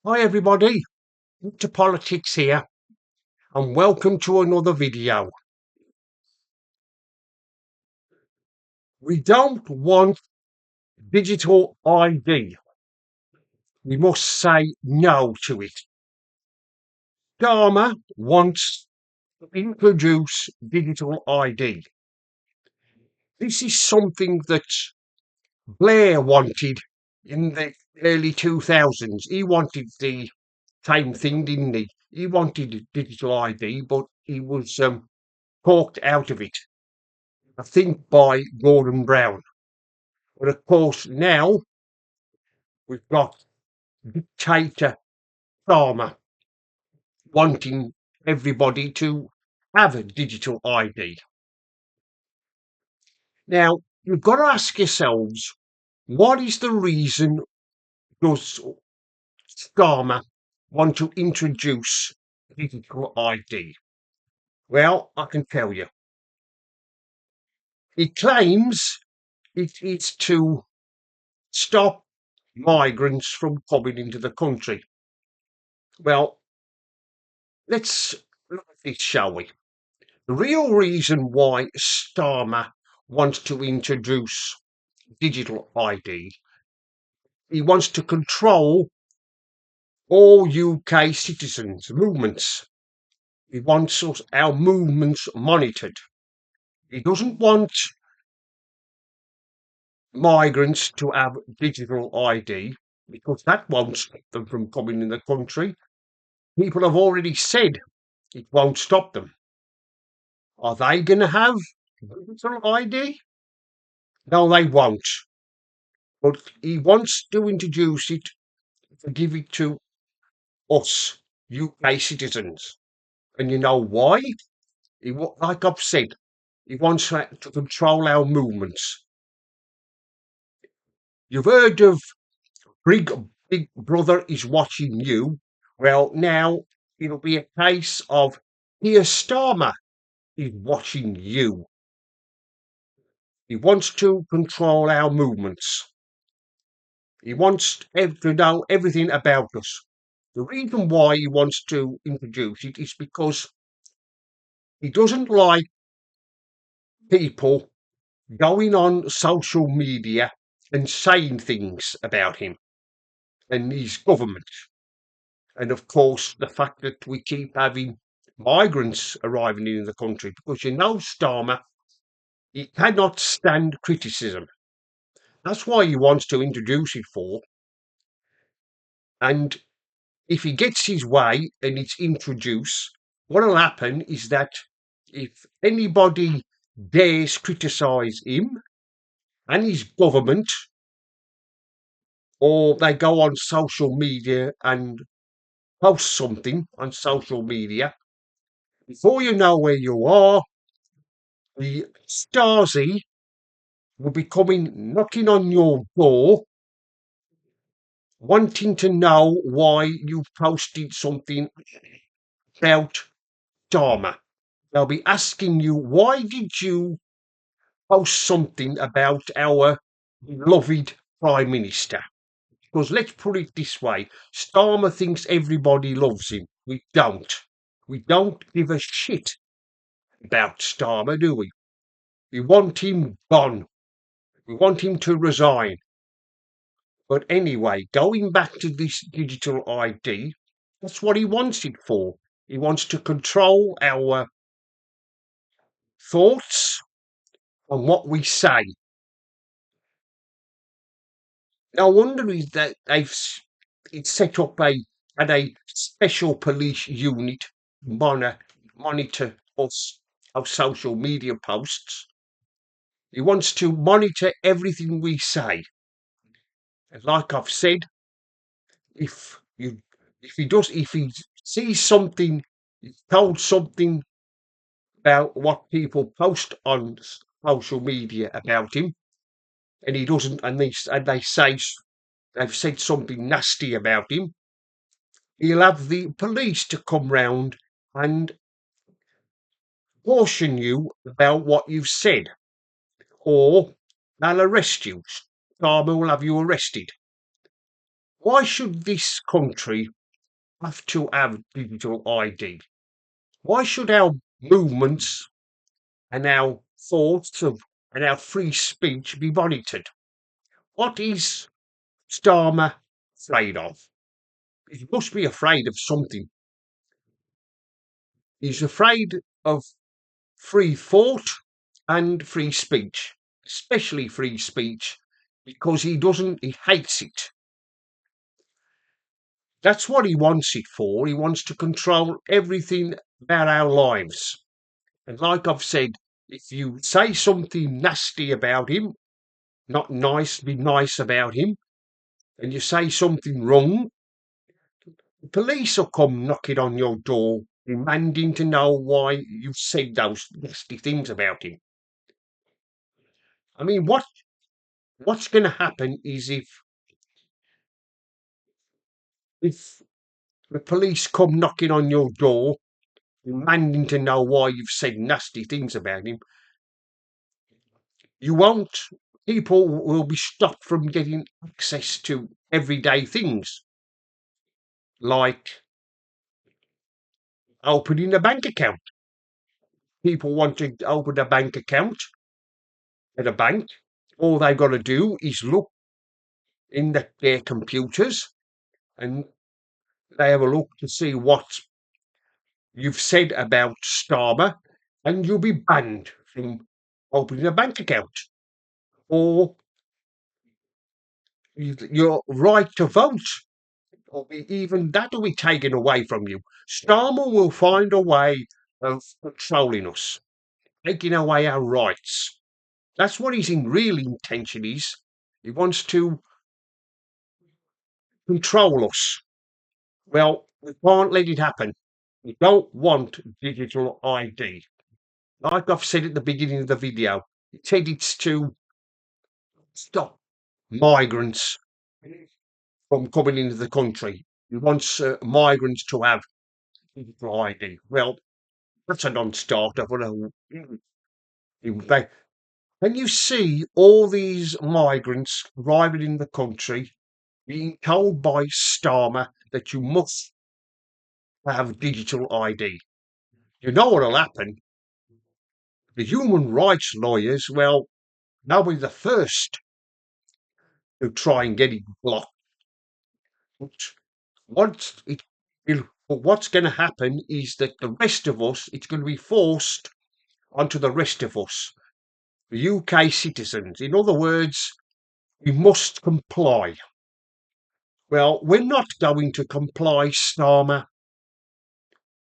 Hi everybody, into politics here, and welcome to another video. We don't want digital ID. We must say no to it. Dharma wants to introduce digital ID. This is something that Blair wanted in the early 2000s. He wanted the same thing, didn't he? He wanted digital ID, but he was talked out of it, I think, by Gordon Brown. But of course, now we've got dictator Starmer wanting everybody to have a digital ID. Now, you've got to ask yourselves, what is the reason does Starmer want to introduce digital ID? Well, I can tell you. He claims it is to stop migrants from coming into the country. Well, let's look at this, shall we? The real reason why Starmer wants to introduce digital ID, he wants to control all UK citizens' movements. He wants our movements monitored. He doesn't want migrants to have digital ID because that won't stop them from coming in the country. People have already said it won't stop them. Are they going to have digital ID? No, they won't. But he wants to introduce it, to give it to us UK citizens. And you know why? Like I've said, he wants to control our movements. You've heard of Big Brother is watching you. Well, now it'll be a case of Keir Starmer is watching you. He wants to control our movements. He wants to know everything about us. The reason why he wants to introduce it is because he doesn't like people going on social media and saying things about him and his government. And of course, the fact that we keep having migrants arriving in the country, because Starmer, he cannot stand criticism. That's why he wants to introduce it for. And if he gets his way and it's introduced, what will happen is that if anybody dares criticise him and his government, or they go on social media and post something on social media, before you know where you are, the Stasi will be coming knocking on your door, wanting to know why you posted something about Dharma. They'll be asking you, why did you post something about our beloved Prime Minister? Because let's put it this way, Starmer thinks everybody loves him. We don't. We don't give a shit about Starmer, do we? We want him gone. We want him to resign. But anyway, going back to this digital ID, that's what he wants it for. He wants to control our thoughts and what we say. No wonder is that it's set up a special police unit monitor us our social media posts. He wants to monitor everything we say. And like I've said, if you if he sees something, he's told something about what people post on social media about him, and he doesn't, and they say they've said something nasty about him, he'll have the police to come round and caution you about what you've said, or they'll arrest you. Starmer will have you arrested. Why should this country have to have digital ID? Why should our movements and our thoughts of and our free speech be monitored? What is Starmer afraid of? He must be afraid of something. He's afraid of free thought and free speech, especially free speech, because he hates it. That's what he wants it for. He wants to control everything about our lives. And like I've said, if you say something nasty about him, not nice, be nice about him, and you say something wrong, the police will come knocking on your door, demanding to know why you've said those nasty things about him. I mean, what's going to happen is if the police come knocking on your door, demanding to know why you've said nasty things about him, you won't. People will be stopped from getting access to everyday things like opening a bank account. People want to open a bank account at a bank. All they've got to do is look in their computers and they have a look to see what you've said about Starmer, and you'll be banned from opening a bank account. Or your right to vote, or even that will be taken away from you. Starmer will find a way of controlling us, taking away our rights. That's what his real intention is. He wants to control us. Well, we can't let it happen. We don't want digital ID. Like I've said at the beginning of the video, it's headed to stop migrants from coming into the country. He wants migrants to have digital ID. Well, that's a non-starter. Can you see all these migrants arriving in the country being told by Starmer that you must have digital ID? You know what'll happen? The human rights lawyers, well, they'll be the first to try and get it blocked. But What's it, but what's going to happen is that the rest of us, it's going to be forced onto the rest of us, the UK citizens. In other words, we must comply. Well, we're not going to comply, Starmer.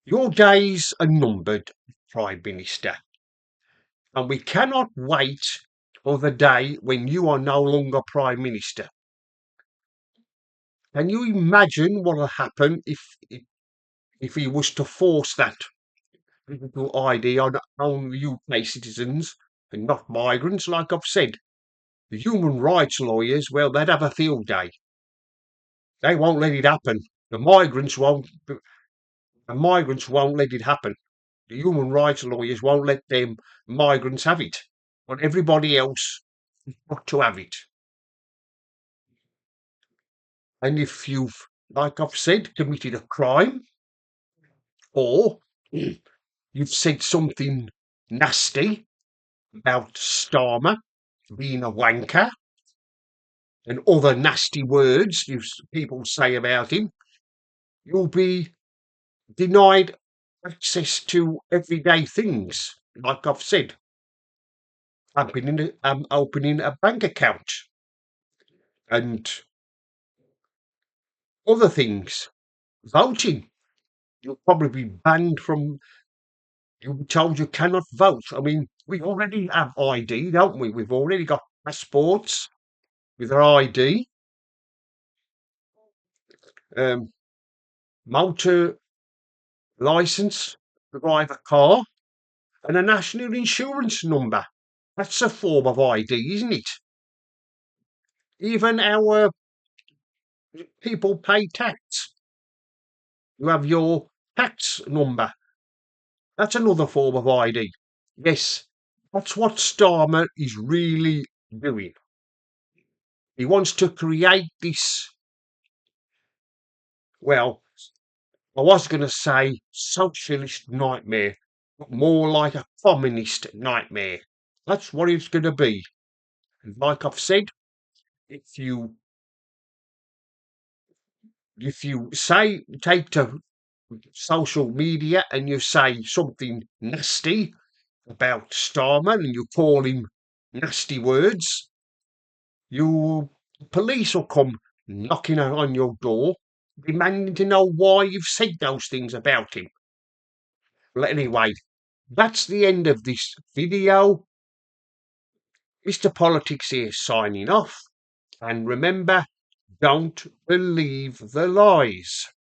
Your days are numbered, Prime Minister, and we cannot wait for the day when you are no longer Prime Minister. Can you imagine what will happen if he was to force that digital ID on the UK citizens and not migrants? Like I've said, the human rights lawyers, well, they'd have a field day. They won't let it happen. The migrants won't. The migrants won't let it happen. The human rights lawyers won't let them migrants have it, but everybody else has got to have it. And if you've, like I've said, committed a crime or you've said something nasty about Starmer being a wanker and other nasty words people say about him, you'll be denied access to everyday things. Like I've said, opening a bank account and other things. Voting, you'll probably be banned from. You'll be told you cannot vote. I mean, we already have ID, don't we? We've already got passports with our ID, um, motor license to drive a car, and a national insurance number. That's a form of ID, isn't it? Even our people pay tax. You have your tax number. That's another form of ID. Yes, that's what Starmer is really doing. He wants to create this. Well, I was going to say socialist nightmare, but more like a communist nightmare. That's what it's going to be. And like I've said, if you say take to social media and you say something nasty about Starman and you call him nasty words, your police will come knocking on your door, demanding to know why you've said those things about him. Well, anyway, that's the end of this video. Mr. Politics here signing off. And remember, don't believe the lies.